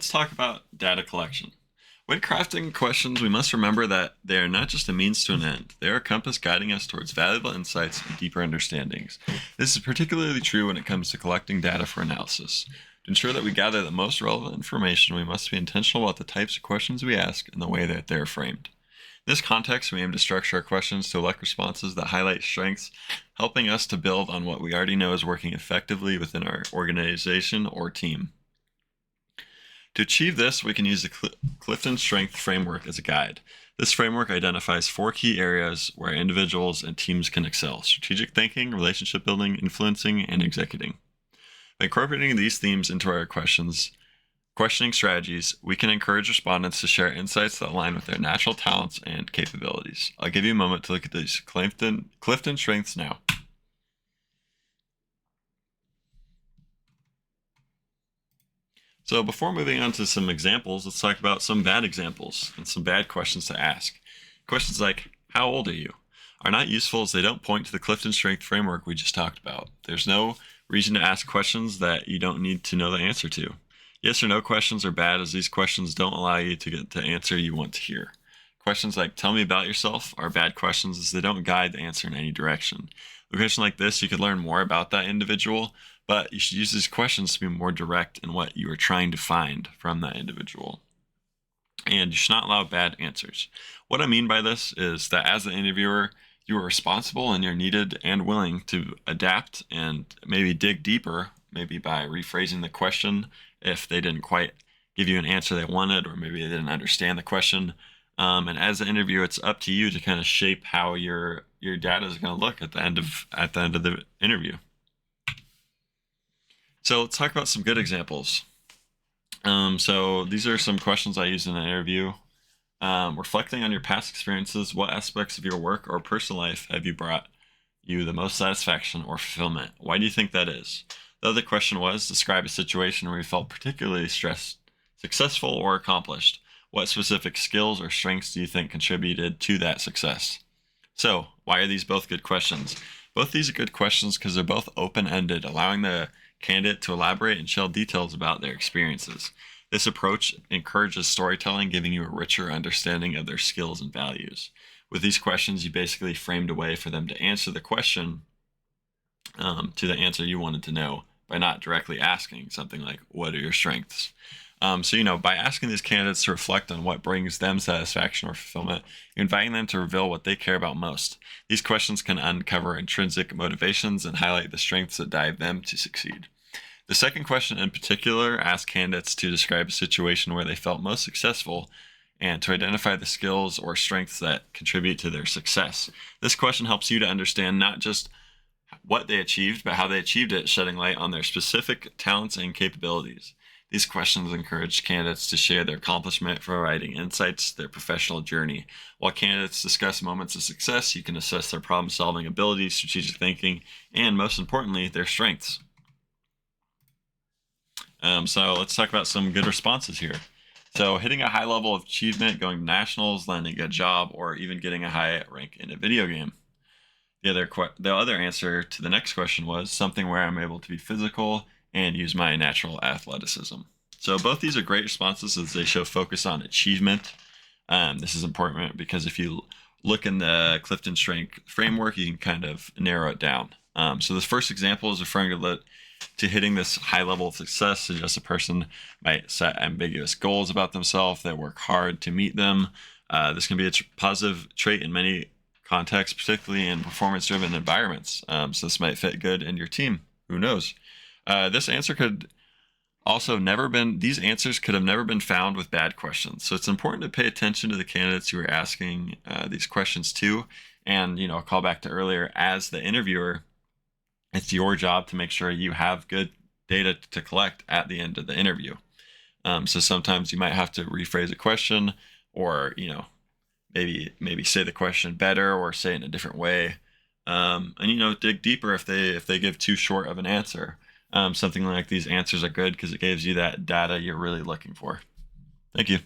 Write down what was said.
let's talk about data collection. When crafting questions, we must remember that they are not just a means to an end. They are a compass guiding us towards valuable insights and deeper understandings. This is particularly true when it comes to collecting data for analysis. To ensure that we gather the most relevant information, we must be intentional about the types of questions we ask and the way that they are framed. In this context, we aim to structure our questions to elect responses that highlight strengths, helping us to build on what we already know is working effectively within our organization or team. To achieve this, we can use the CliftonStrengths framework as a guide. This framework identifies 4 key areas where individuals and teams can excel: strategic thinking, relationship building, influencing, and executing. By incorporating these themes into our questioning strategies, we can encourage respondents to share insights that align with their natural talents and capabilities. I'll give you a moment to look at these CliftonStrengths now. So before moving on to some examples, let's talk about some bad examples and some bad questions to ask. Questions like, how old are you? Are not useful as they don't point to the CliftonStrengths framework we just talked about. There's no reason to ask questions that you don't need to know the answer to. Yes or no questions are bad as these questions don't allow you to get the answer you want to hear. Questions like, tell me about yourself, are bad questions as they don't guide the answer in any direction. With a question like this, you could learn more about that individual, but you should use these questions to be more direct in what you are trying to find from that individual. And you should not allow bad answers. What I mean by this is that as the interviewer, you are responsible and you're needed and willing to adapt and maybe dig deeper, maybe by rephrasing the question if they didn't quite give you an answer they wanted, or maybe they didn't understand the question. And as the interviewer, it's up to you to kind of shape how your data is going to look at the end of the interview. So let's talk about some good examples. So these are some questions I used in an interview. Reflecting on your past experiences, what aspects of your work or personal life have you brought you the most satisfaction or fulfillment? Why do you think that is? The other question was, describe a situation where you felt particularly stressed, successful, or accomplished. What specific skills or strengths do you think contributed to that success? So, why are these both good questions? Both these are good questions because they're both open-ended, allowing the candidate to elaborate and share details about their experiences. This approach encourages storytelling, giving you a richer understanding of their skills and values. With these questions, you basically framed a way for them to answer the question to the answer you wanted to know by not directly asking something like, what are your strengths? So, by asking these candidates to reflect on what brings them satisfaction or fulfillment, you're inviting them to reveal what they care about most. These questions can uncover intrinsic motivations and highlight the strengths that drive them to succeed. The second question in particular asks candidates to describe a situation where they felt most successful and to identify the skills or strengths that contribute to their success. This question helps you to understand not just what they achieved, but how they achieved it, shedding light on their specific talents and capabilities. These questions encourage candidates to share their accomplishment, providing insights to their professional journey. While candidates discuss moments of success, you can assess their problem-solving abilities, strategic thinking, and most importantly, their strengths. So let's talk about some good responses here. So hitting a high level of achievement, going to nationals, landing a job, or even getting a high rank in a video game. The other answer to the next question was something where I'm able to be physical and use my natural athleticism. So both these are great responses as they show focus on achievement. This is important because if you look in the CliftonStrengths framework, you can kind of narrow it down. So this first example is referring to hitting this high level of success. So just a person might set ambiguous goals about themselves. They work hard to meet them. This can be a positive trait in many contexts, particularly in performance-driven environments. So this might fit good in your team. Who knows? These answers could have never been found with bad questions. So it's important to pay attention to the candidates you are asking these questions to. And, I'll call back to earlier, as the interviewer, it's your job to make sure you have good data to collect at the end of the interview. So sometimes you might have to rephrase a question or, maybe say the question better or say it in a different way. And, dig deeper if they give too short of an answer. Something like these answers are good because it gives you that data you're really looking for. Thank you.